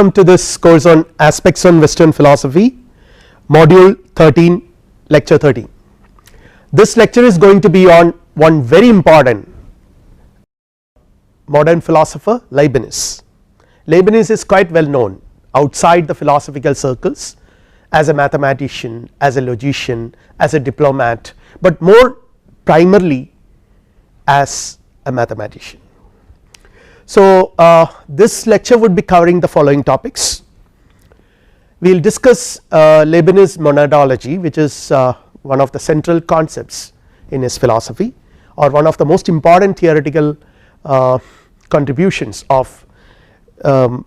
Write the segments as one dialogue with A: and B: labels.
A: welcome to this course on aspects on Western philosophy, module 13, lecture 13. This lecture is going to be on one very important modern philosopher, Leibniz. Leibniz is quite well known outside the philosophical circles as a mathematician, as a logician, as a diplomat, but more primarily as a mathematician. So, this lecture would be covering the following topics. We will discuss Leibniz monadology, which is one of the central concepts in his philosophy, or one of the most important theoretical contributions of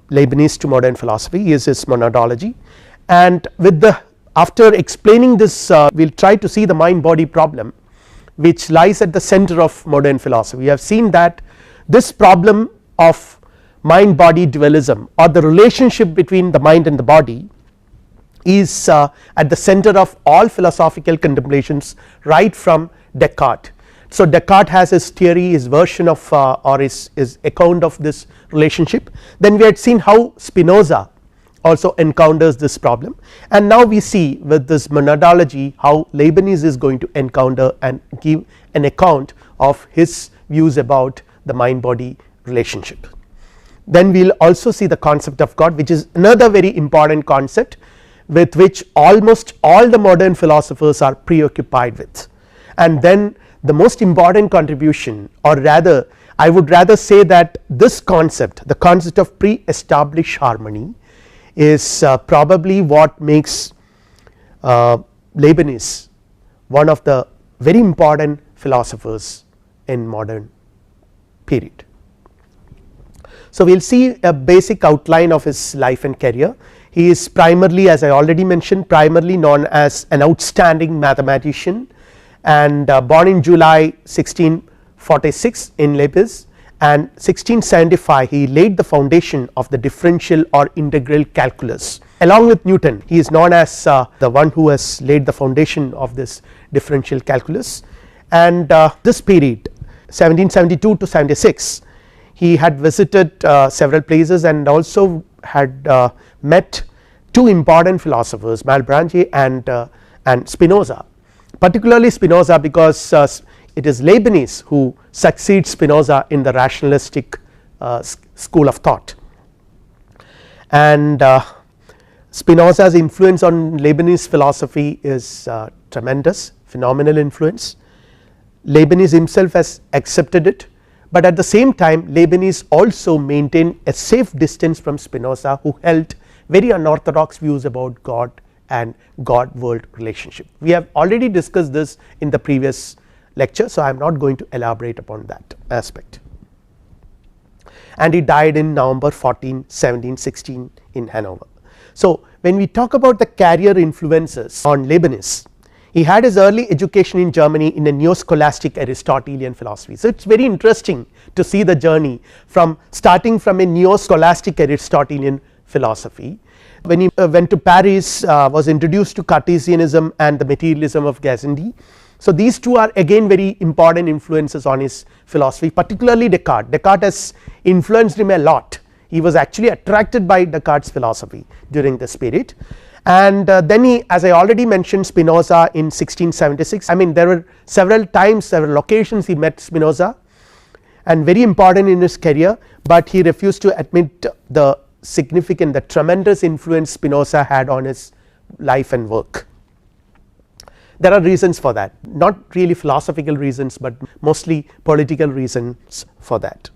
A: Leibniz to modern philosophy is his monadology. And with the after explaining this, we will try to see the mind body problem which lies at the center of modern philosophy. We have seen that this problem of mind body dualism, or the relationship between the mind and the body, is at the center of all philosophical contemplations right from Descartes. So, Descartes has his theory, his version of or his account of this relationship. Then we had seen how Spinoza also encounters this problem, and now we see with this monadology how Leibniz is going to encounter and give an account of his views about the mind body relationship. Then we will also see the concept of God, which is another very important concept with which almost all the modern philosophers are preoccupied with. And then the most important contribution, or rather I would rather say that this concept, the concept of pre-established harmony, is probably what makes Leibniz one of the very important philosophers in modern period. So, we will see a basic outline of his life and career. He is primarily, as I already mentioned, primarily known as an outstanding mathematician, and born in July 1646 in Leipzig, and 1675 he laid the foundation of the differential or integral calculus along with Newton. He is known as the one who has laid the foundation of this differential calculus, and this period 1772 to 76 he had visited several places and also had met two important philosophers, Malebranche and Spinoza, particularly Spinoza because it is Leibniz who succeeds Spinoza in the rationalistic school of thought, and Spinoza's influence on Leibniz philosophy is tremendous, phenomenal influence. Leibniz himself has accepted it, but at the same time Leibniz also maintained a safe distance from Spinoza, who held very unorthodox views about God and God world relationship. We have already discussed this in the previous lecture, so I am not going to elaborate upon that aspect. And he died in November 14, 1716 in Hanover. So, when we talk about the career influences on Leibniz, he had his early education in Germany in a neo-scholastic Aristotelian philosophy. So, it is very interesting to see the journey from starting from a neo-scholastic Aristotelian philosophy. When he went to Paris, was introduced to Cartesianism and the materialism of Gassendi. So, these two are again very important influences on his philosophy, particularly Descartes. Descartes has influenced him a lot. He was actually attracted by Descartes' philosophy during this period, and then he, as I already mentioned, Spinoza in 1676. I mean, there were several times, several occasions he met Spinoza, and very important in his career, but he refused to admit the significant, the tremendous influence Spinoza had on his life and work. There are reasons for that, not really philosophical reasons, but mostly political reasons for that.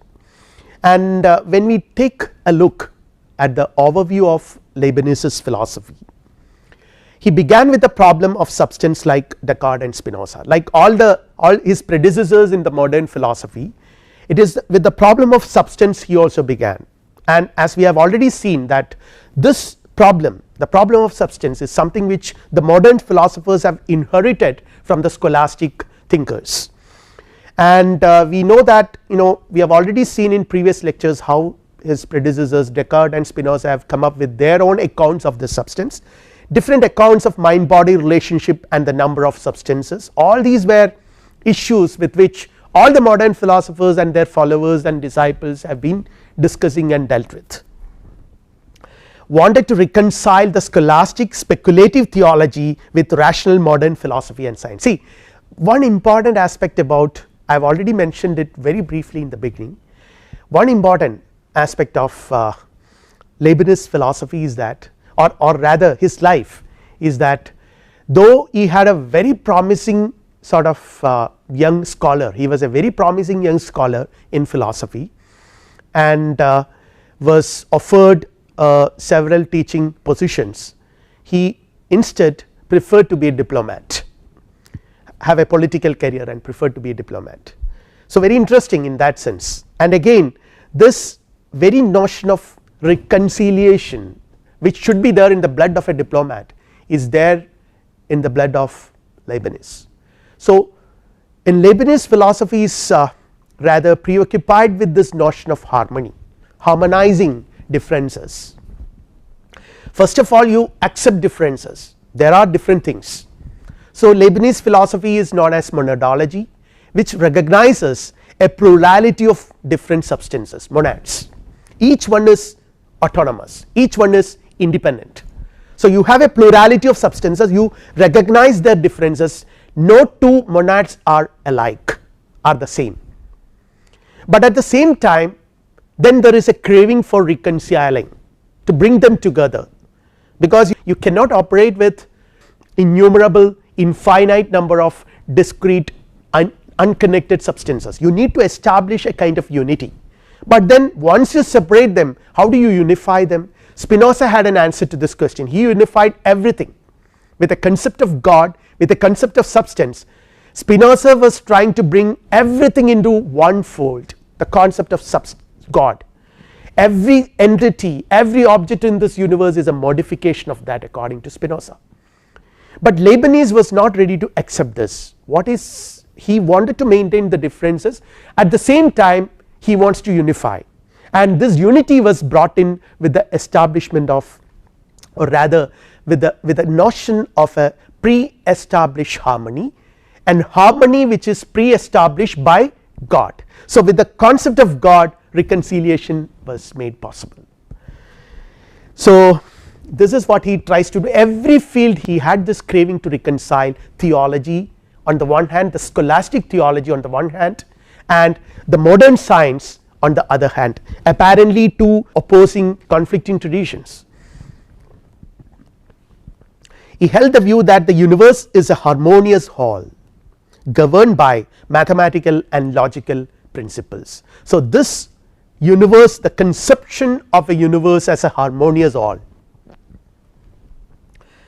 A: And when we take a look at the overview of Leibniz's philosophy, he began with the problem of substance like Descartes and Spinoza. Like all his predecessors in the modern philosophy, it is with the problem of substance he also began. And as we have already seen that this problem, the problem of substance, is something which the modern philosophers have inherited from the scholastic thinkers. And we know that, we have already seen in previous lectures how his predecessors Descartes and Spinoza have come up with their own accounts of the substance, different accounts of mind body relationship and the number of substances. All these were issues with which all the modern philosophers and their followers and disciples have been discussing and dealt with. wanted to reconcile the scholastic speculative theology with rational modern philosophy and science. See, one important aspect about, I have already mentioned it very briefly in the beginning, one important aspect of Leibniz philosophy is that, or rather his life is that, though he had a very promising sort of young scholar, he was a very promising young scholar in philosophy and was offered several teaching positions, he instead preferred to be a diplomat, have a political career and preferred to be a diplomat. So, very interesting in that sense, and again this very notion of reconciliation which should be there in the blood of a diplomat is there in the blood of Leibniz. So, in Leibniz philosophy is rather preoccupied with this notion of harmony, harmonizing differences. First of all, you accept differences, there are different things. So, Leibniz philosophy is known as monadology, which recognizes a plurality of different substances, monads, each one is autonomous, each one is independent. So, you have a plurality of substances, you recognize their differences, no two monads are alike, are the same, but at the same time then there is a craving for reconciling, to bring them together, because you cannot operate with innumerable infinite number of discrete unconnected substances, you need to establish a kind of unity, but then once you separate them, how do you unify them? Spinoza had an answer to this question, he unified everything with a concept of God, with a concept of substance. Spinoza was trying to bring everything into one fold, the concept of God, every entity, every object in this universe is a modification of that according to Spinoza, but Leibniz was not ready to accept this. What is, he wanted to maintain the differences, at the same time he wants to unify, and this unity was brought in with the establishment of, or rather with the notion of a pre-established harmony, and harmony which is pre-established by God. So, with the concept of God, reconciliation was made possible. So, this is what he tries to do, every field he had this craving to reconcile theology on the one hand, the scholastic theology on the one hand, and the modern science on the other hand, apparently two opposing conflicting traditions. He held the view that the universe is a harmonious whole governed by mathematical and logical principles. So, this universe, the conception of a universe as a harmonious whole,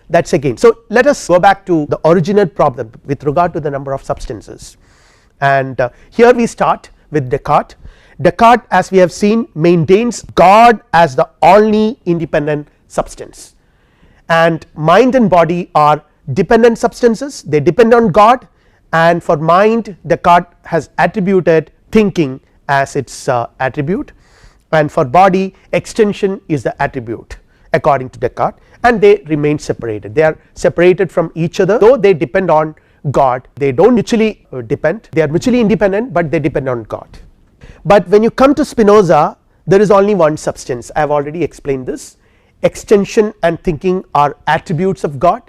A: that is again. So, let us go back to the original problem with regard to the number of substances, and here we start with Descartes. Descartes, as we have seen, maintains God as the only independent substance, and mind and body are dependent substances, they depend on God, and for mind Descartes has attributed thinking as its attribute, and for body extension is the attribute according to Descartes, and they remain separated, they are separated from each other, though they depend on God, they do not mutually depend, they are mutually independent, but they depend on God. But when you come to Spinoza, there is only one substance, I have already explained this, extension and thinking are attributes of God,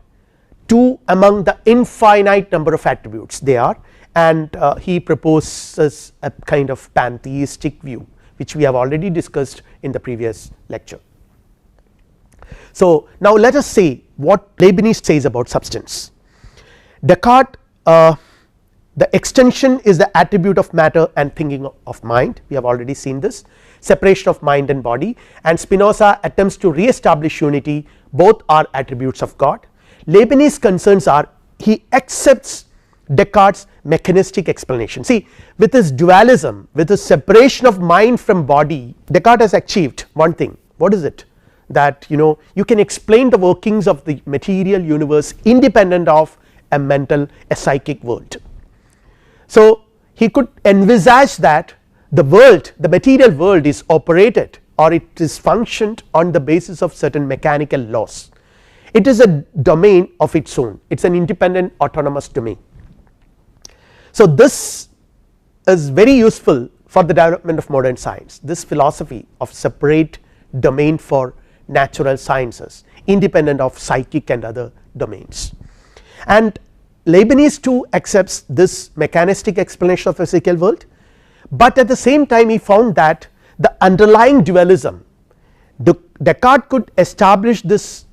A: two among the infinite number of attributes they are, and he proposes a kind of pantheistic view which we have already discussed in the previous lecture. So, now let us see what Leibniz says about substance. Descartes, the extension is the attribute of matter and thinking of mind, we have already seen this, separation of mind and body, and Spinoza attempts to re-establish unity, both are attributes of God. Leibniz concerns are, he accepts Descartes' mechanistic explanation. See, with his dualism, with his separation of mind from body, Descartes has achieved one thing. What is it? That you can explain the workings of the material universe independent of a mental, a psychic world. So, he could envisage that the world, the material world is operated, or it is functioned on the basis of certain mechanical laws. It is a domain of its own, it is an independent autonomous domain. So, this is very useful for the development of modern science, this philosophy of separate domain for natural sciences, independent of psychic and other domains. And Leibniz too accepts this mechanistic explanation of physical world, but at the same time he found that the underlying dualism, Descartes could establish this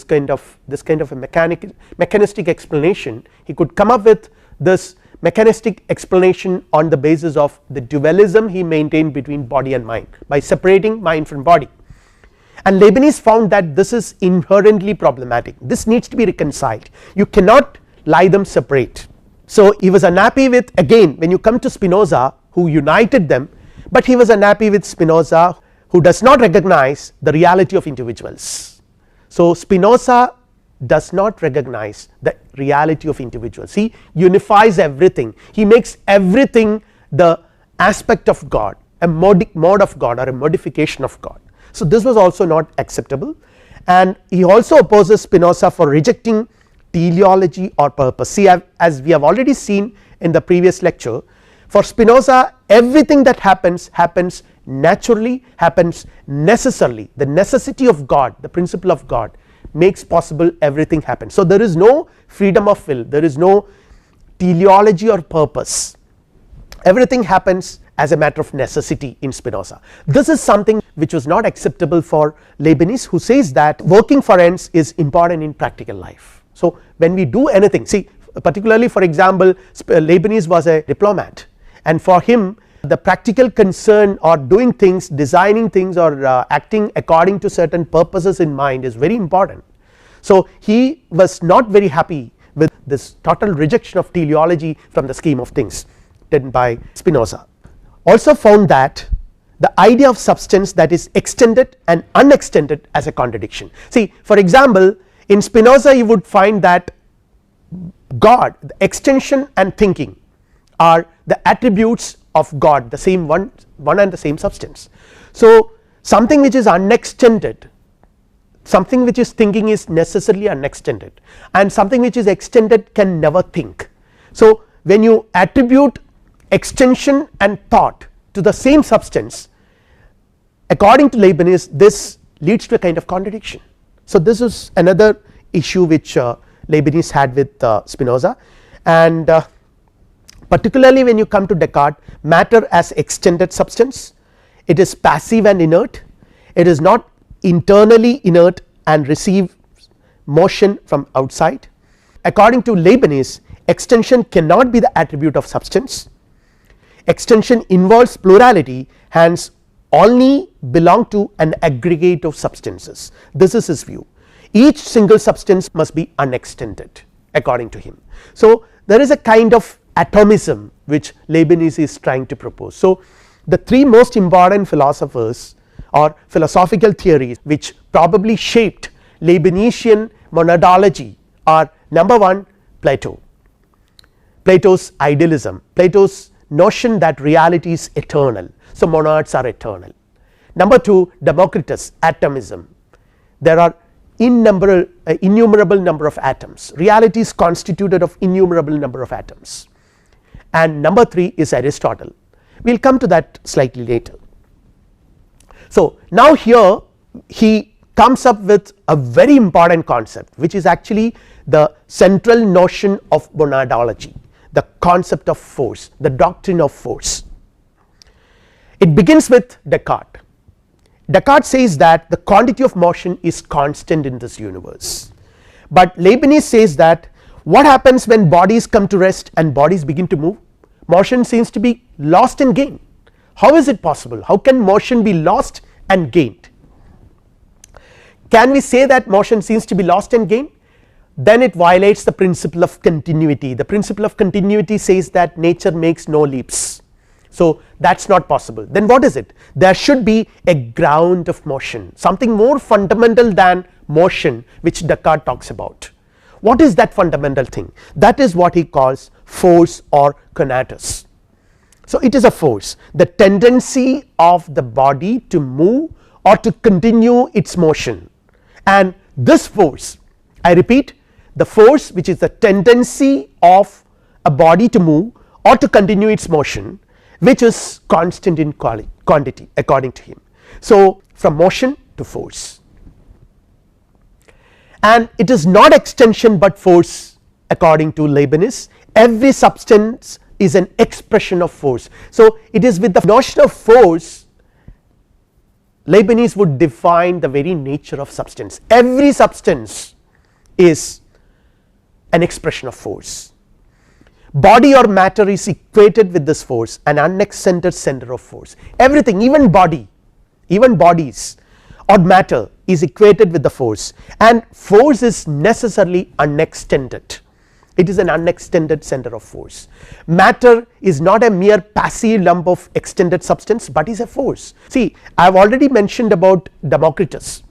A: kind of a mechanistic explanation. He could come up with this mechanistic explanation on the basis of the dualism he maintained between body and mind, by separating mind from body, and Leibniz found that this is inherently problematic. This needs to be reconciled, you cannot lie them separate. So he was unhappy with, again when you come to Spinoza who united them, but he was unhappy with Spinoza who does not recognize the reality of individuals. So Spinoza does not recognize the reality of individuals, he unifies everything, he makes everything the aspect of God, a mode of God or a modification of God. So this was also not acceptable, and he also opposes Spinoza for rejecting teleology or purpose. See, as we have already seen in the previous lecture, for Spinoza everything that happens naturally, happens necessarily. The necessity of God, the principle of God makes possible everything happen. So there is no freedom of will, there is no teleology or purpose, everything happens as a matter of necessity in Spinoza. This is something which was not acceptable for Leibniz, who says that working for ends is important in practical life. So when we do anything, see particularly for example Leibniz was a diplomat, and for him the practical concern or doing things, designing things or acting according to certain purposes in mind is very important. So he was not very happy with this total rejection of teleology from the scheme of things done by Spinoza. Also found that the idea of substance that is extended and unextended as a contradiction. See, for example in Spinoza you would find that God, the extension and thinking are the attributes of God, the same one and the same substance. So something which is unextended, something which is thinking is necessarily unextended, and something which is extended can never think. So when you attribute extension and thought to the same substance, according to Leibniz this leads to a kind of contradiction. So this is another issue which Leibniz had with Spinoza, and particularly when you come to Descartes, matter as extended substance, it is passive and inert, it is not internally inert and receives motion from outside. According to Leibniz, extension cannot be the attribute of substance, extension involves plurality, hence only belong to an aggregate of substances. This is his view, each single substance must be unextended according to him. So there is a kind of atomism which Leibniz is trying to propose. So the three most important philosophers or philosophical theories which probably shaped Leibnizian monadology are: number one, Plato, Plato's idealism, Plato's notion that reality is eternal, so monads are eternal. Number two, Democritus, atomism, there are innumerable number of atoms, reality is constituted of innumerable number of atoms. And number three is Aristotle, we will come to that slightly later. So now here he comes up with a very important concept which is actually the central notion of monadology, the concept of force, the doctrine of force. It begins with Descartes. Descartes says that the quantity of motion is constant in this universe, but Leibniz says that what happens when bodies come to rest and bodies begin to move? Motion seems to be lost and gained. How is it possible? How can motion be lost and gained? Can we say that motion seems to be lost and gained? Then it violates the principle of continuity. The principle of continuity says that nature makes no leaps, so that is not possible. Then what is it? There should be a ground of motion, something more fundamental than motion which Descartes talks about. What is that fundamental thing? That is what he calls force or conatus. So it is a force, the tendency of the body to move or to continue its motion, and this force, I repeat, the force which is the tendency of a body to move or to continue its motion, which is constant in quantity according to him. So from motion to force, and it is not extension but force according to Leibniz. Every substance is an expression of force. So it is with the notion of force Leibniz would define the very nature of substance. Every substance is an expression of force. Body or matter is equated with this force, an unextended center of force. Everything, even body, even bodies or matter is equated with the force, and force is necessarily unextended. It is an unextended center of force. Matter is not a mere passive lump of extended substance, but is a force. See, I have already mentioned about Democritus.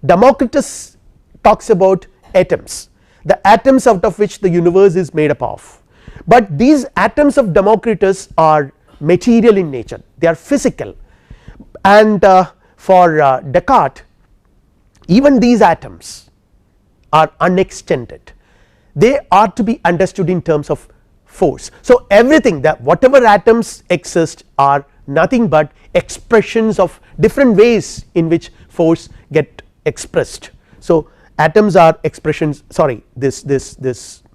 A: Democritus talks about atoms, the atoms out of which the universe is made up of, but these atoms of Democritus are material in nature, they are physical, and for Descartes even these atoms are unextended, they are to be understood in terms of force. So everything, that whatever atoms exist are nothing but expressions of different ways in which force get expressed. So atoms are expressions, sorry, this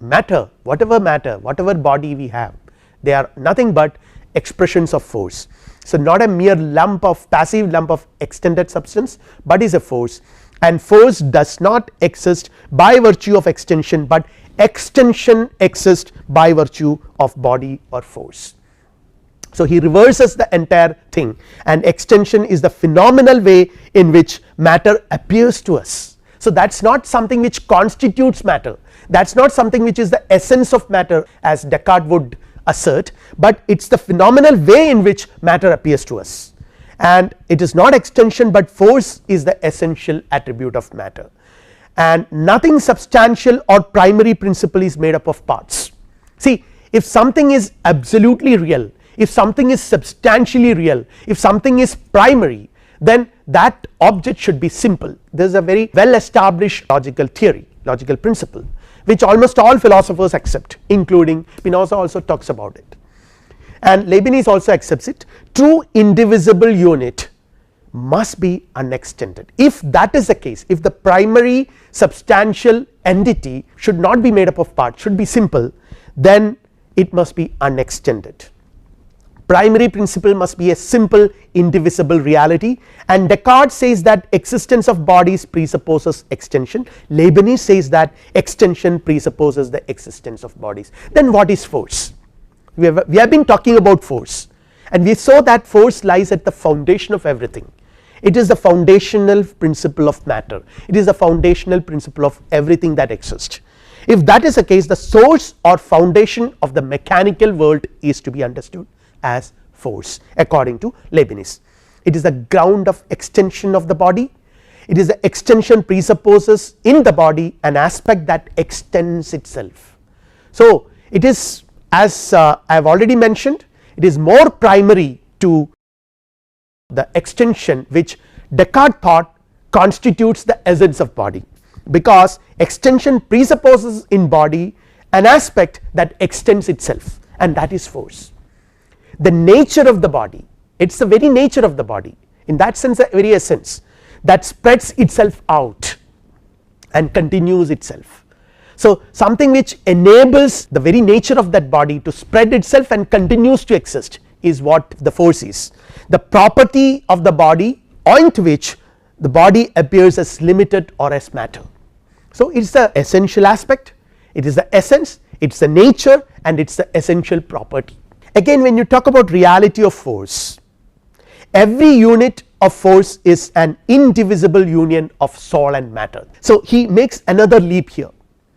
A: matter, whatever body we have, they are nothing but expressions of force. So not a mere lump of passive lump of extended substance, but is a force, and force does not exist by virtue of extension, but extension exists by virtue of body or force. So he reverses the entire thing, and extension is the phenomenal way in which matter appears to us. So that is not something which constitutes matter, that is not something which is the essence of matter as Descartes would assert, but it is the phenomenal way in which matter appears to us, and it is not extension but force is the essential attribute of matter, and nothing substantial or primary principle is made up of parts. See, if something is absolutely real, if something is substantially real, if something is primary, then that object should be simple. There is a very well established logical theory, logical principle, which almost all philosophers accept, including Spinoza also talks about it, and Leibniz also accepts it. True indivisible unit must be unextended. If that is the case, if the primary substantial entity should not be made up of parts, should be simple, then it must be unextended. Primary principle must be a simple indivisible reality, and Descartes says that existence of bodies presupposes extension. Leibniz says that extension presupposes the existence of bodies. Then what is force? We have been talking about force, and we saw that force lies at the foundation of everything. It is the foundational principle of matter, it is the foundational principle of everything that exists. If that is the case, the source or foundation of the mechanical world is to be understood as force according to Leibniz. It is the ground of extension of the body, it is the extension presupposes in the body an aspect that extends itself. So it is, as I have already mentioned, it is more primary to the extension which Descartes thought constitutes the essence of body, because extension presupposes in body an aspect that extends itself, and that is force. The nature of the body, it is the very nature of the body, in that sense the very essence that spreads itself out and continues itself. So something which enables the very nature of that body to spread itself and continues to exist is what the force is, the property of the body owing to which the body appears as limited or as matter. So it is the essential aspect, it is the essence, it is the nature, and it is the essential property. Again, when you talk about reality of force, every unit of force is an indivisible union of soul and matter. So he makes another leap here.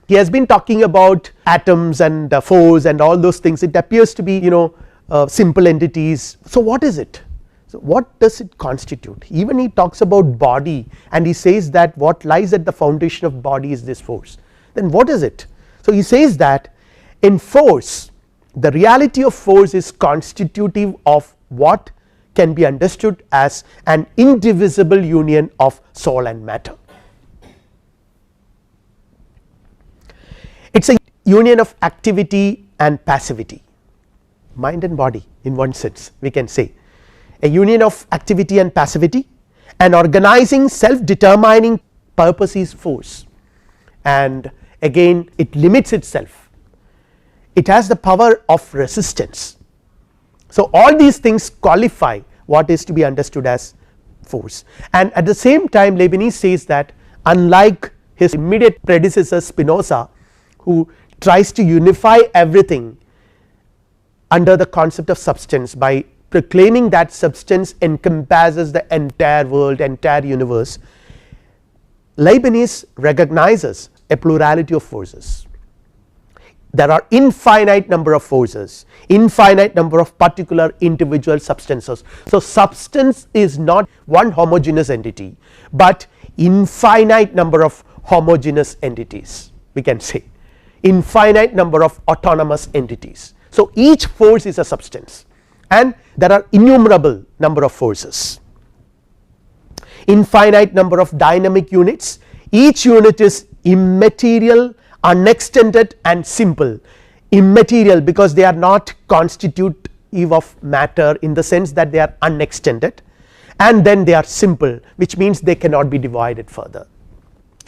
A: He has been talking about atoms and force and all those things, it appears to be, you know, simple entities. So what is it? So what does it constitute? Even he talks about body, and he says that what lies at the foundation of body is this force. Then what is it? So he says that in force, the reality of force is constitutive of what can be understood as an indivisible union of soul and matter. It is a union of activity and passivity, mind and body in one sense we can say, a union of activity and passivity, An organizing self-determining purpose is force, and again it limits itself, it has the power of resistance. So all these things qualify what is to be understood as force, and at the same time Leibniz says that unlike his immediate predecessor Spinoza, who tries to unify everything under the concept of substance by proclaiming that substance encompasses the entire world, entire universe, Leibniz recognizes a plurality of forces. There are infinite number of forces, infinite number of particular individual substances. So substance is not one homogeneous entity, but infinite number of homogeneous entities, we can say infinite number of autonomous entities. So each force is a substance, and there are innumerable number of forces, infinite number of dynamic units. Each unit is immaterial, unextended and simple. Immaterial because they are not constitutive of matter in the sense that they are unextended, and then they are simple, which means they cannot be divided further.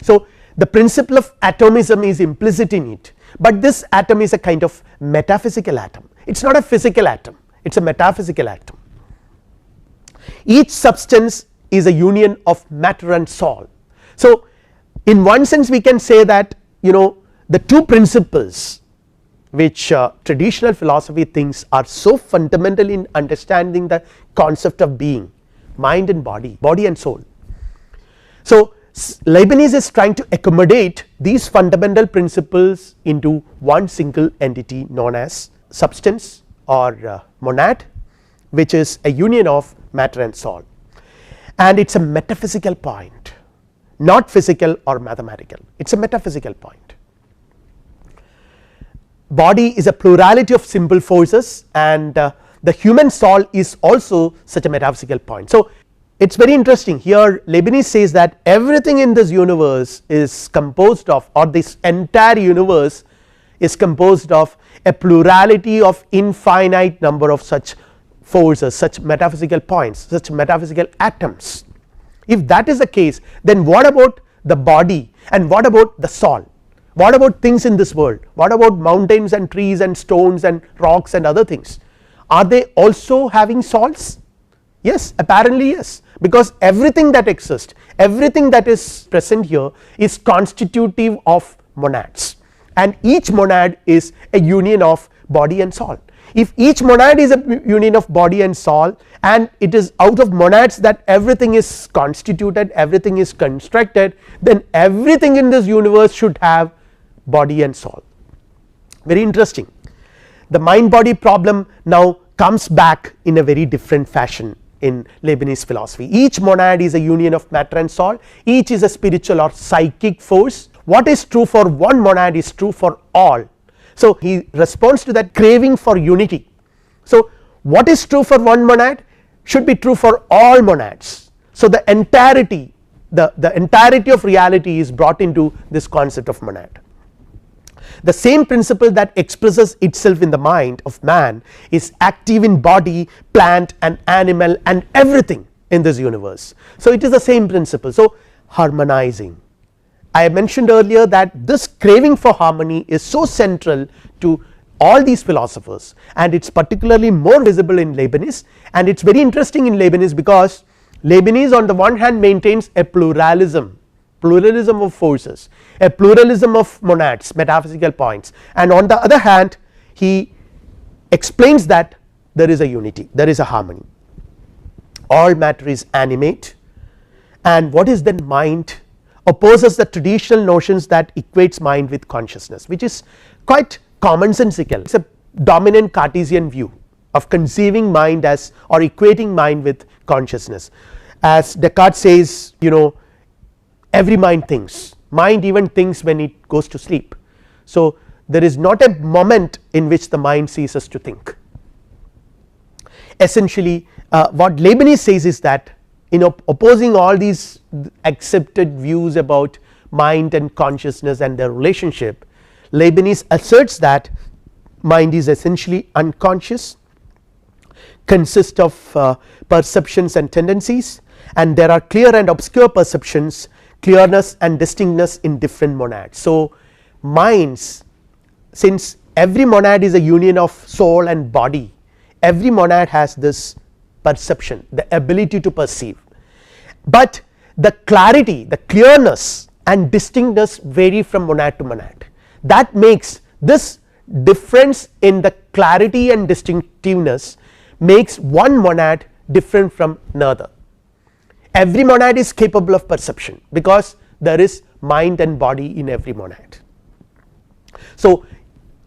A: So the principle of atomism is implicit in it, but this atom is a kind of metaphysical atom, it is not a physical atom, it is a metaphysical atom. Each substance is a union of matter and soul. So in one sense we can say that the two principles which traditional philosophy thinks are so fundamental in understanding the concept of being, mind and body, body and soul. So Leibniz is trying to accommodate these fundamental principles into one single entity known as substance or monad, which is a union of matter and soul, and it is a metaphysical point, not physical or mathematical, it is a metaphysical point. Body is a plurality of simple forces, and the human soul is also such a metaphysical point. So it is very interesting here. Leibniz says that everything in this universe is composed of, or this entire universe is composed of, a plurality of infinite number of such forces, such metaphysical points, such metaphysical atoms. If that is the case, then what about the body, and what about the soul? What about things in this world? What about mountains and trees and stones and rocks and other things? Are they also having souls? Yes, apparently yes, because everything that exists, everything that is present here is constitutive of monads, and each monad is a union of body and soul. If each monad is a union of body and soul, and it is out of monads that everything is constituted, everything is constructed, then everything in this universe should have body and soul. Very interesting. The mind body problem now comes back in a very different fashion in Leibniz philosophy. Each monad is a union of matter and soul, each is a spiritual or psychic force. What is true for one monad is true for all. So he responds to that craving for unity. So what is true for one monad should be true for all monads. So the entirety of reality is brought into this concept of monad. The same principle that expresses itself in the mind of man is active in body, plant and animal and everything in this universe. So it is the same principle. So harmonizing, I mentioned earlier that this craving for harmony is so central to all these philosophers, and it is particularly more visible in Leibniz, and it is very interesting in Leibniz because Leibniz on the one hand maintains a pluralism of forces, a pluralism of monads, metaphysical points, and on the other hand he explains that there is a unity, there is a harmony, all matter is animate. And what is then mind? Opposes the traditional notions that equates mind with consciousness, which is quite commonsensical. It is a dominant Cartesian view of conceiving mind as, or equating mind with consciousness. As Descartes says, every mind thinks, mind even thinks when it goes to sleep. So there is not a moment in which the mind ceases to think. Essentially what Leibniz says is that opposing all these accepted views about mind and consciousness and their relationship, Leibniz asserts that mind is essentially unconscious, consists of perceptions and tendencies, and there are clear and obscure perceptions, clearness and distinctness in different monads. So, minds, since every monad is a union of soul and body, every monad has this perception, the ability to perceive, but the clarity, the clearness and distinctness vary from monad to monad. That makes this difference in the clarity and distinctiveness makes one monad different from another. Every monad is capable of perception because there is mind and body in every monad. So,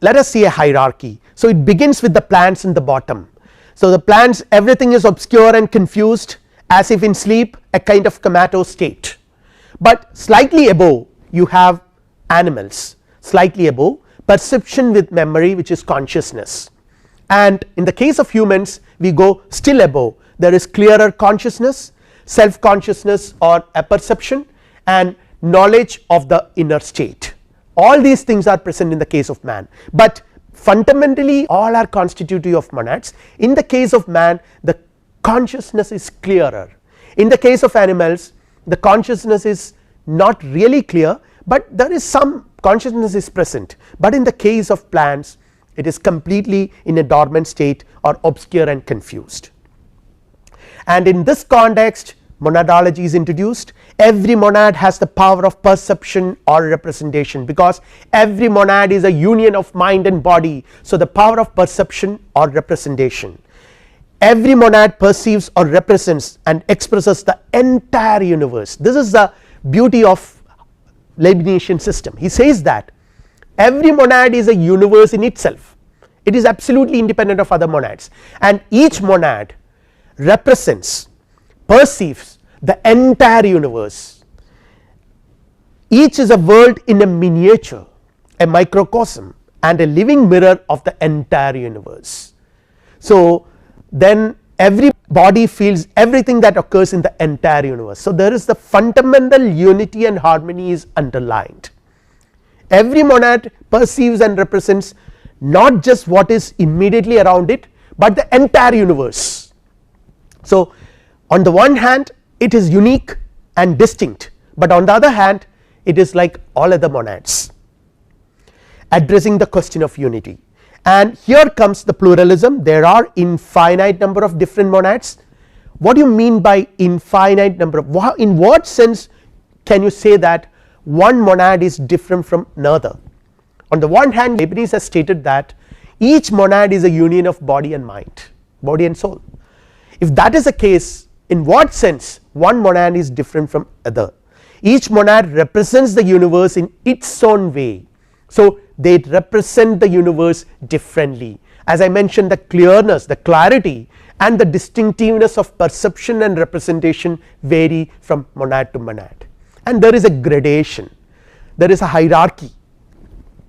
A: let us see a hierarchy. So, it begins with the plants in the bottom. So, the plants, everything is obscure and confused as if in sleep, a kind of comatose state, but slightly above you have animals, slightly above perception with memory, which is consciousness, and in the case of humans we go still above, there is clearer consciousness, self consciousness or a perception, and knowledge of the inner state. All these things are present in the case of man, but fundamentally all are constitutive of monads. In the case of man, the consciousness is clearer. In the case of animals, the consciousness is not really clear, but there is some consciousness is present, but in the case of plants it is completely in a dormant state or obscure and confused. And in this context, monadology is introduced. Every monad has the power of perception or representation, because every monad is a union of mind and body. So, the power of perception or representation, every monad perceives or represents and expresses the entire universe. This is the beauty of Leibnizian system. He says that every monad is a universe in itself, it is absolutely independent of other monads, and each monad represents, perceives the entire universe. Each is a world in a miniature, a microcosm and a living mirror of the entire universe. So, then every body feels everything that occurs in the entire universe. So, there is the fundamental unity and harmony is underlined. Every monad perceives and represents not just what is immediately around it, but the entire universe. So, on the one hand it is unique and distinct, but on the other hand it is like all other monads, addressing the question of unity. And here comes the pluralism. There are infinite number of different monads. What do you mean by infinite number of, in what sense can you say that one monad is different from another? On the one hand, Leibniz has stated that each monad is a union of body and mind, body and soul. If that is the case, in what sense one monad is different from other? Each monad represents the universe in its own way, so they represent the universe differently. As I mentioned, the clearness, the clarity and the distinctiveness of perception and representation vary from monad to monad, and there is a gradation, there is a hierarchy,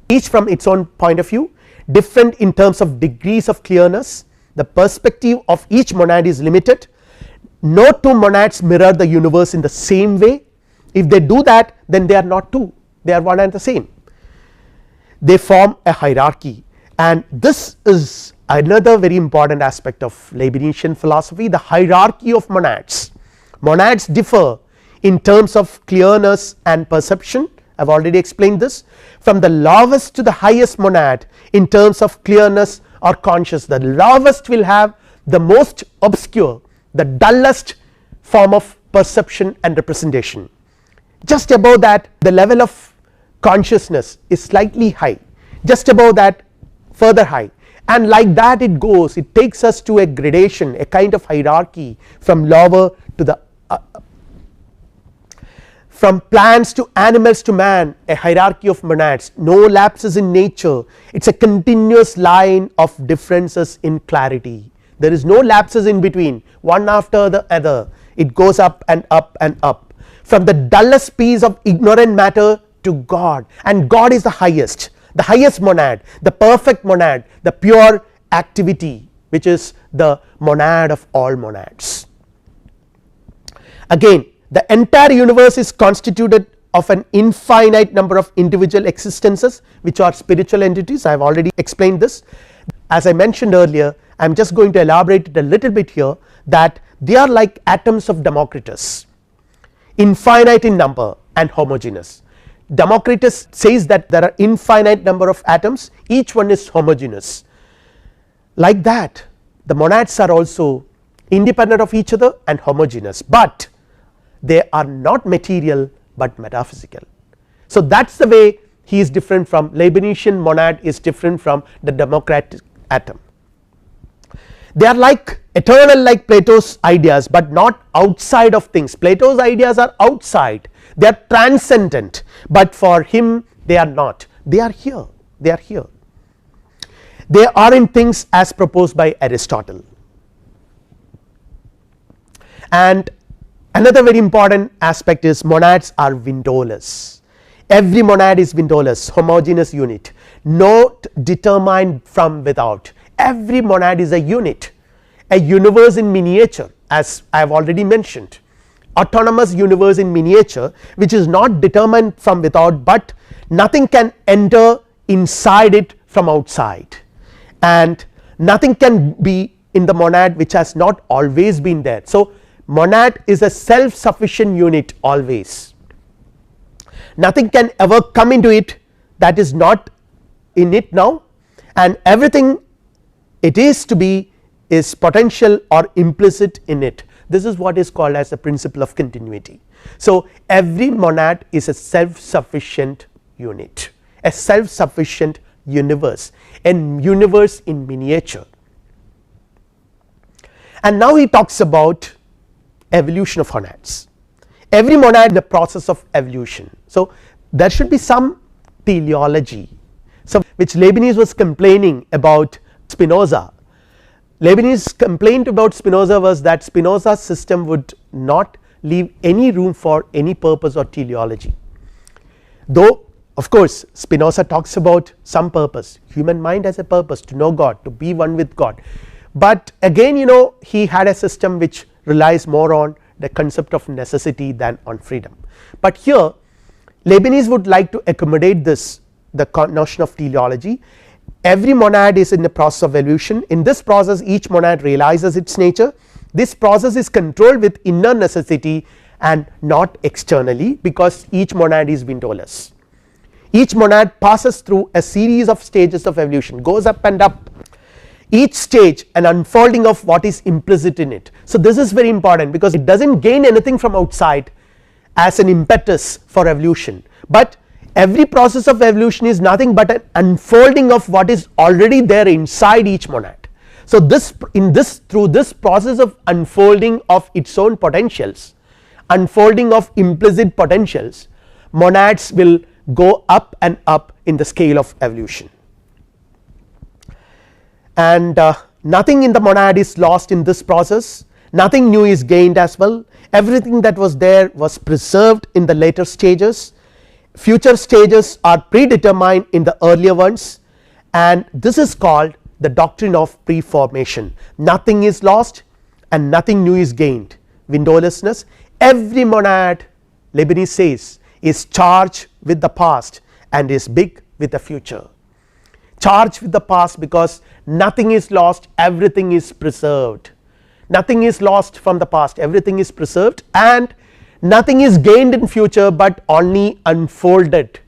A: each from its own point of view, different in terms of degrees of clearness. The perspective of each monad is limited. No two monads mirror the universe in the same way. If they do that, then they are not two, they are one and the same. They form a hierarchy, and this is another very important aspect of Leibnizian philosophy, the hierarchy of monads. Monads differ in terms of clearness and perception. I have already explained this, from the lowest to the highest monad in terms of clearness or conscious. The lowest will have the most obscure, the dullest form of perception and representation. Just above that, the level of consciousness is slightly high, just above that further high, and like that it goes, it takes us to a gradation, a kind of hierarchy from lower to the from plants to animals to man, a hierarchy of monads, no lapses in nature, it is a continuous line of differences in clarity, there is no lapses in between, one after the other, it goes up and up and up, from the dullest piece of ignorant matter to God, and God is the highest monad, the perfect monad, the pure activity, which is the monad of all monads. Again, the entire universe is constituted of an infinite number of individual existences, which are spiritual entities. I have already explained this. As I mentioned earlier, I am just going to elaborate it a little bit here. that they are like atoms of Democritus, infinite in number and homogeneous. Democritus says that there are infinite number of atoms, each one is homogeneous. Like that the monads are also independent of each other and homogeneous, but they are not material but metaphysical. So that is the way he is different from Leibnizian monad, is different from the Democratic atom. They are like eternal, like Plato's ideas, but not outside of things. Plato's ideas are outside, they are transcendent, but for him they are not, they are here, they are here. They are in things as proposed by Aristotle. And another very important aspect is monads are windowless. Every monad is windowless, homogeneous unit, not determined from without. Every monad is a unit, a universe in miniature, as I have already mentioned, autonomous universe in miniature, which is not determined from without, but nothing can enter inside it from outside, and nothing can be in the monad which has not always been there. So monad is a self sufficient unit always, nothing can ever come into it that is not in it now, and everything it is to be is potential or implicit in it. This is what is called as the principle of continuity. So every monad is a self sufficient unit, a self sufficient universe, a universe in miniature. And now he talks about evolution of monads. Every monad in the process of evolution. So there should be some teleology, so which Leibniz was complaining about Spinoza. Leibniz's complaint about Spinoza was that Spinoza's system would not leave any room for any purpose or teleology, though of course Spinoza talks about some purpose, human mind has a purpose, to know God, to be one with God, but again he had a system which relies more on the concept of necessity than on freedom. But here Leibniz would like to accommodate this, the notion of teleology. Every monad is in the process of evolution. In this process each monad realizes its nature. This process is controlled with inner necessity and not externally, because each monad is windowless. Each monad passes through a series of stages of evolution, goes up and up, each stage an unfolding of what is implicit in it. So this is very important, because it does not gain anything from outside as an impetus for evolution, but every process of evolution is nothing but an unfolding of what is already there inside each monad. So this through this process of unfolding of its own potentials, unfolding of implicit potentials, monads will go up and up in the scale of evolution, and nothing in the monad is lost in this process, nothing new is gained as well. Everything that was there was preserved in the later stages, future stages are predetermined in the earlier ones, and this is called the doctrine of preformation. Nothing is lost and nothing new is gained, windowlessness. Every monad, Leibniz says, is charged with the past and is big with the future. Charged with the past because nothing is lost, everything is preserved. Nothing is lost from the past, everything is preserved, and nothing is gained in future but only unfolded.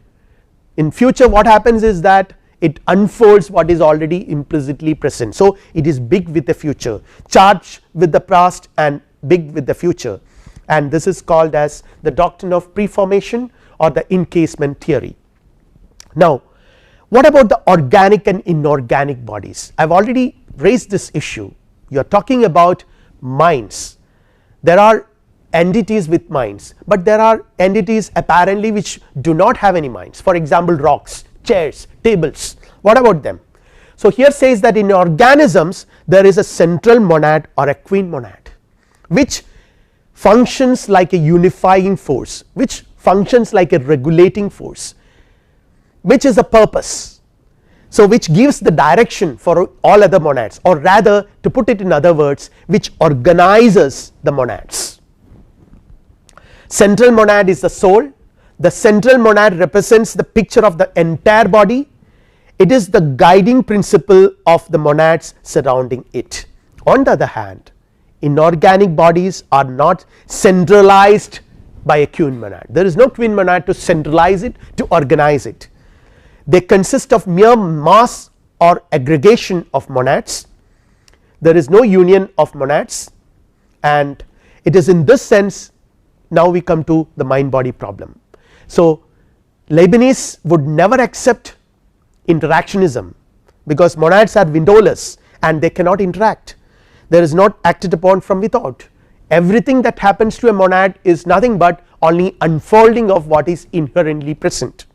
A: In future what happens is that it unfolds what is already implicitly present. So it is big with the future, charged with the past and big with the future, and this is called as the doctrine of preformation or the encasement theory. Now what about the organic and inorganic bodies? I have already raised this issue. You are talking about minds. There are entities with minds, but there are entities apparently which do not have any minds. For example, rocks, chairs, tables, what about them? So here says that in organisms there is a central monad or a queen monad which functions like a unifying force, which functions like a regulating force, which is a purpose, so which gives the direction for all other monads, or rather to put it in other words, which organizes the monads. Central monad is the soul. The central monad represents the picture of the entire body. It is the guiding principle of the monads surrounding it. On the other hand, inorganic bodies are not centralized by a twin monad. There is no twin monad to centralize it, to organize it. They consist of mere mass or aggregation of monads. There is no union of monads, and it is in this sense now we come to the mind body problem. So Leibniz would never accept interactionism, because monads are windowless and they cannot interact. There is not acted upon from without. Everything that happens to a monad is nothing but only unfolding of what is inherently present.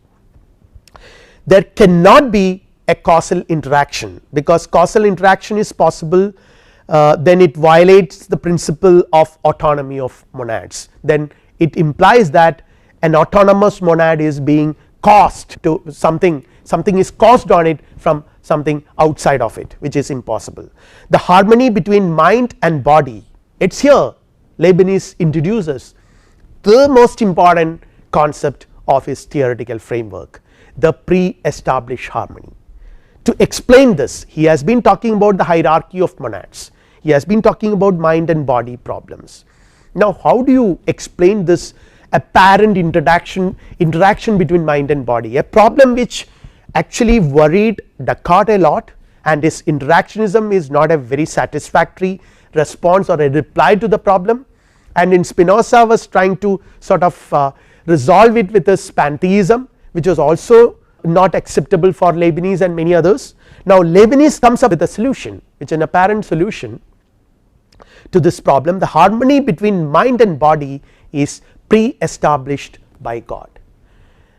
A: There cannot be a causal interaction, because causal interaction is possible, then it violates the principle of autonomy of monads. Then it implies that an autonomous monad is being caused to something, something is caused on it from something outside of it, which is impossible. The harmony between mind and body, it is here Leibniz introduces the most important concept of his theoretical framework, the pre-established harmony. To explain this, he has been talking about the hierarchy of monads, he has been talking about mind and body problems. Now how do you explain this apparent interaction between mind and body, a problem which actually worried Descartes a lot, and his interactionism is not a very satisfactory response or a reply to the problem, and in Spinoza was trying to sort of resolve it with his pantheism, which was also not acceptable for Leibniz and many others. Now Leibniz comes up with a solution, which is an apparent solution to this problem. The harmony between mind and body is pre-established by God.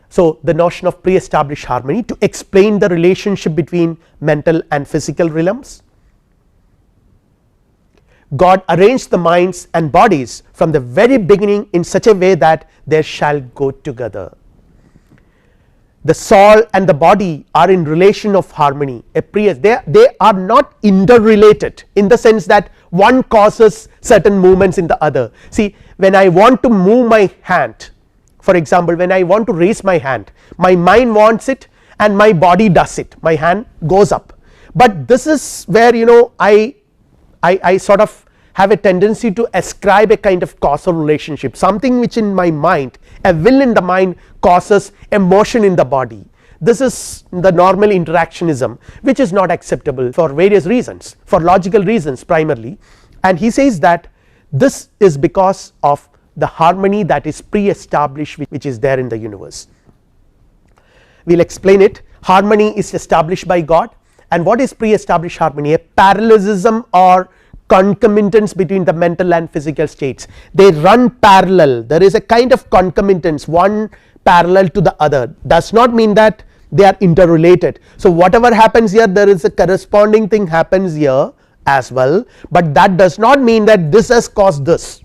A: So the notion of pre-established harmony to explain the relationship between mental and physical realms. God arranged the minds and bodies from the very beginning in such a way that they shall go together. The soul and the body are in relation of harmony, they are not interrelated in the sense that one causes certain movements in the other. See, when I want to move my hand, for example, when I want to raise my hand, my mind wants it and my body does it, my hand goes up, but this is where I sort of have a tendency to ascribe a kind of causal relationship, something which in my mind, a will in the mind causes a motion in the body. This is the normal interactionism, which is not acceptable for various reasons, for logical reasons primarily, and he says that this is because of the harmony that is pre-established, which is there in the universe. We will explain it. Harmony is established by God, and what is pre-established harmony? A parallelism or concomitance between the mental and physical states, they run parallel, there is a kind of concomitance, one parallel to the other, does not mean that they are interrelated. So whatever happens here, there is a corresponding thing happens here as well, but that does not mean that this has caused this,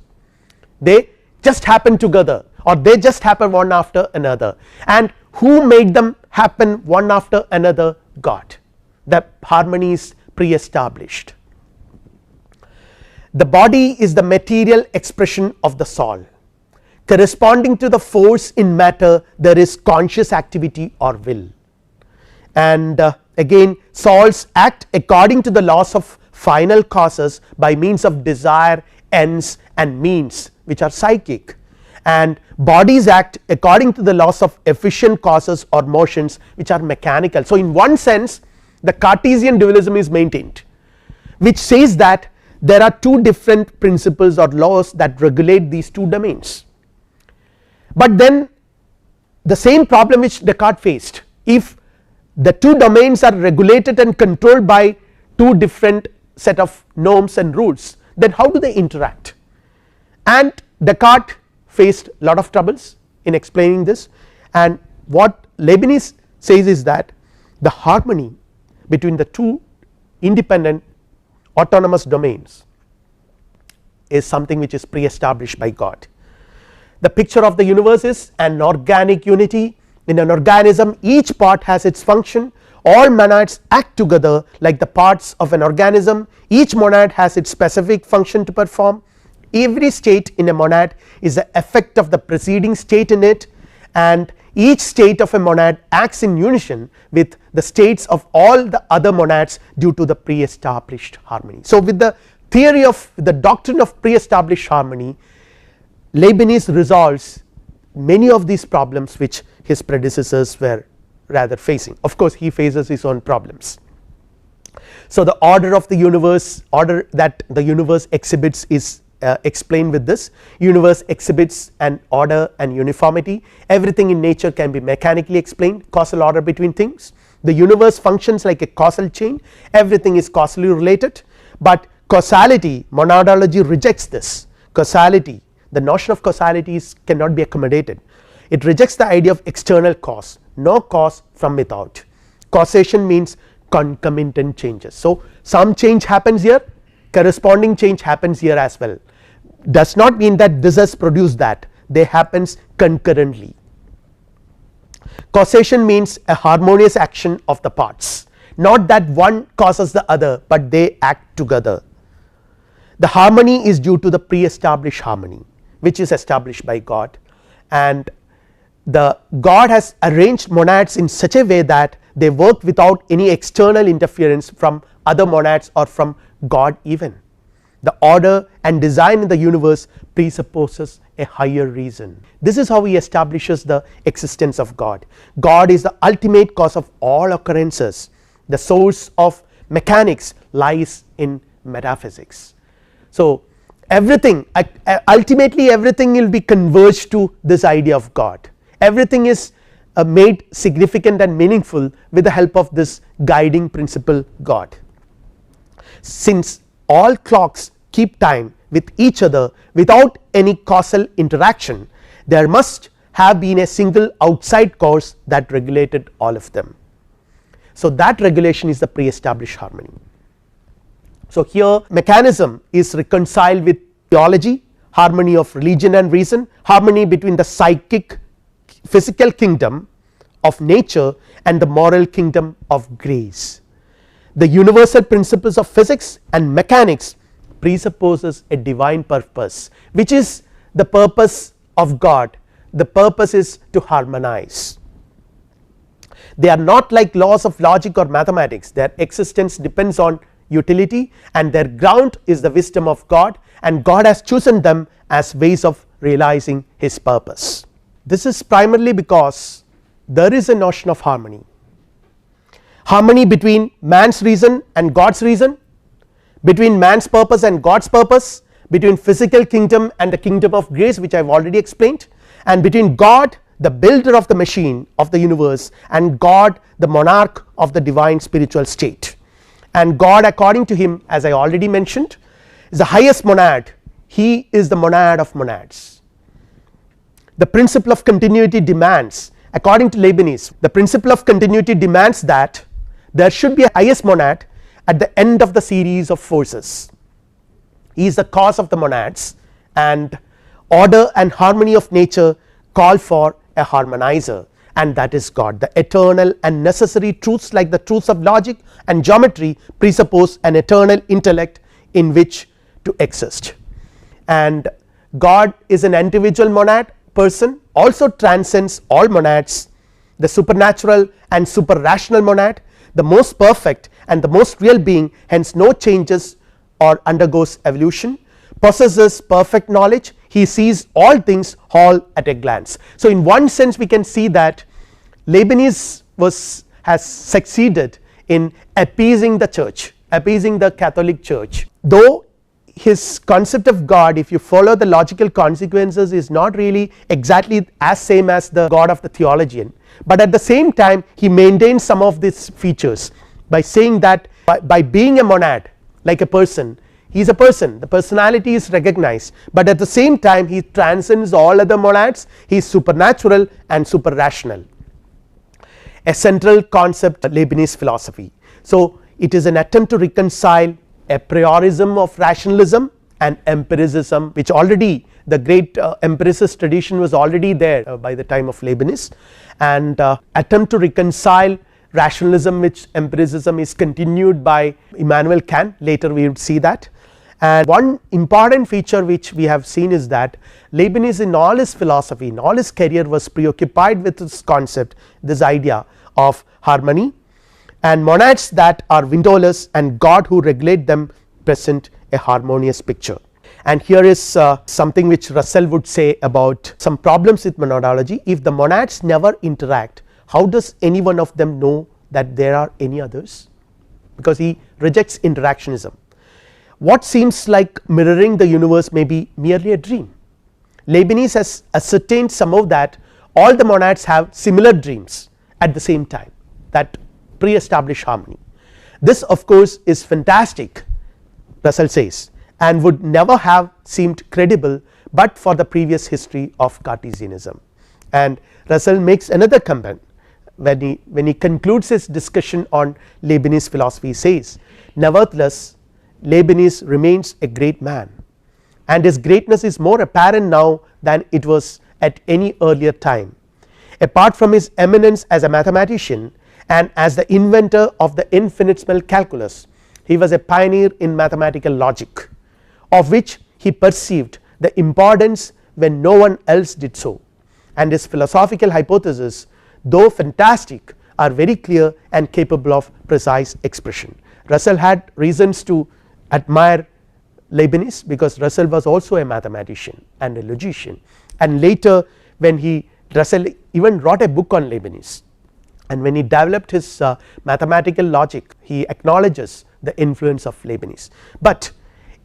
A: they just happen together or they just happen one after another. And who made them happen one after another? God. The harmony is pre-established. The body is the material expression of the soul. Corresponding to the force in matter, there is conscious activity or will, and again souls act according to the laws of final causes by means of desire, ends and means, which are psychic, and bodies act according to the laws of efficient causes or motions, which are mechanical. So in one sense the Cartesian dualism is maintained, which says that there are two different principles or laws that regulate these two domains, but then the same problem which Descartes faced, if the two domains are regulated and controlled by two different set of norms and rules, then how do they interact? And Descartes faced a lot of troubles in explaining this, and what Leibniz says is that the harmony between the two independent autonomous domains is something which is pre-established by God. The picture of the universe is an organic unity. In an organism, each part has its function, all monads act together like the parts of an organism, each monad has its specific function to perform. Every state in a monad is the effect of the preceding state in it, and each state of a monad acts in unison with the states of all the other monads due to the pre-established harmony. So with the theory of the doctrine of pre-established harmony, Leibniz resolves many of these problems which his predecessors were rather facing. Of course, he faces his own problems. So, the order of the universe, order that the universe exhibits is explained with this. Universe exhibits an order and uniformity. Everything in nature can be mechanically explained, causal order between things. The universe functions like a causal chain, everything is causally related, but causality, monadology rejects this. Causality, the notion of causality cannot be accommodated. It rejects the idea of external cause, no cause from without. Causation means concomitant changes. So, some change happens here, corresponding change happens here as well, does not mean that this has produced that, they happens concurrently. Causation means a harmonious action of the parts, not that one causes the other, but they act together. The harmony is due to the pre-established harmony which is established by God, and the God has arranged monads in such a way that they work without any external interference from other monads or from God even. The order and design in the universe presupposes a higher reason. This is how he establishes the existence of God. God is the ultimate cause of all occurrences. The source of mechanics lies in metaphysics. So, everything ultimately everything will be converged to this idea of God. Everything is made significant and meaningful with the help of this guiding principle God. Since all clocks keep time with each other without any causal interaction, there must have been a single outside cause that regulated all of them. So, that regulation is the pre-established harmony. So, here mechanism is reconciled with theology, harmony of religion and reason, harmony between the psychic physical kingdom of nature and the moral kingdom of grace. The universal principles of physics and mechanics presupposes a divine purpose, which is the purpose of God. The purpose is to harmonize. They are not like laws of logic or mathematics, their existence depends on utility and their ground is the wisdom of God, and God has chosen them as ways of realizing his purpose. This is primarily because there is a notion of harmony, harmony between man's reason and God's reason, between man's purpose and God's purpose, between physical kingdom and the kingdom of grace which I have already explained, and between God the builder of the machine of the universe and God the monarch of the divine spiritual state. And God, according to him, as I already mentioned, is the highest monad. He is the monad of monads. The principle of continuity demands, according to Leibniz, the principle of continuity demands that there should be a highest monad at the end of the series of forces. He is the cause of the monads, and order and harmony of nature call for a harmonizer, and that is God. The eternal and necessary truths like the truths of logic and geometry presuppose an eternal intellect in which to exist, and God is an individual monad person, also transcends all monads, the supernatural and super rational monad, the most perfect and the most real being, hence no changes or undergoes evolution, possesses perfect knowledge, he sees all things all at a glance. So, in one sense we can see that Leibniz has succeeded in appeasing the church, appeasing the Catholic Church, though his concept of God, if you follow the logical consequences, is not really exactly as same as the God of the theologian, but at the same time he maintains some of these features by saying that by being a monad like a person, he is a person, the personality is recognized, but at the same time he transcends all other monads, he is supernatural and super rational, a central concept of Leibniz philosophy. So, it is an attempt to reconcile a priorism of rationalism and empiricism, which already the great empiricist tradition was already there by the time of Leibniz, and attempt to reconcile rationalism with empiricism is continued by Immanuel Kant. Later we would see that. And one important feature which we have seen is that Leibniz in all his philosophy, in all his career, was preoccupied with this concept, this idea of harmony and monads that are windowless and God who regulate them present a harmonious picture. And here is something which Russell would say about some problems with monadology. If the monads never interact, how does any one of them know that there are any others, because he rejects interactionism. What seems like mirroring the universe may be merely a dream. Leibniz has ascertained somehow that all the monads have similar dreams at the same time, that pre-established harmony. This of course is fantastic, Russell says, and would never have seemed credible but for the previous history of Cartesianism. And Russell makes another comment when he concludes his discussion on Leibniz philosophy. He says, nevertheless Leibniz remains a great man, and his greatness is more apparent now than it was at any earlier time. Apart from his eminence as a mathematician and as the inventor of the infinitesimal calculus, he was a pioneer in mathematical logic, of which he perceived the importance when no one else did so, and his philosophical hypotheses, though fantastic, are very clear and capable of precise expression. Russell had reasons to admire Leibniz because Russell was also a mathematician and a logician, and later when Russell even wrote a book on Leibniz, and when he developed his mathematical logic he acknowledges the influence of Leibniz. But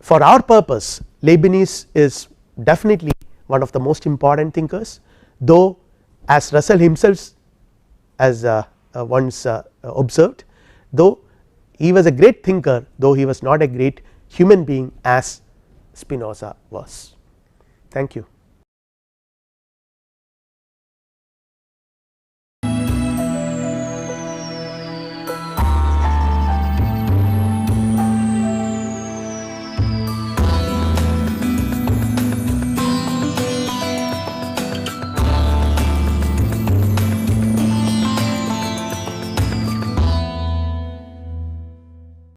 A: for our purpose Leibniz is definitely one of the most important thinkers, though as Russell himself as once observed, though he was a great thinker, though he was not a great human being as Spinoza was. Thank you.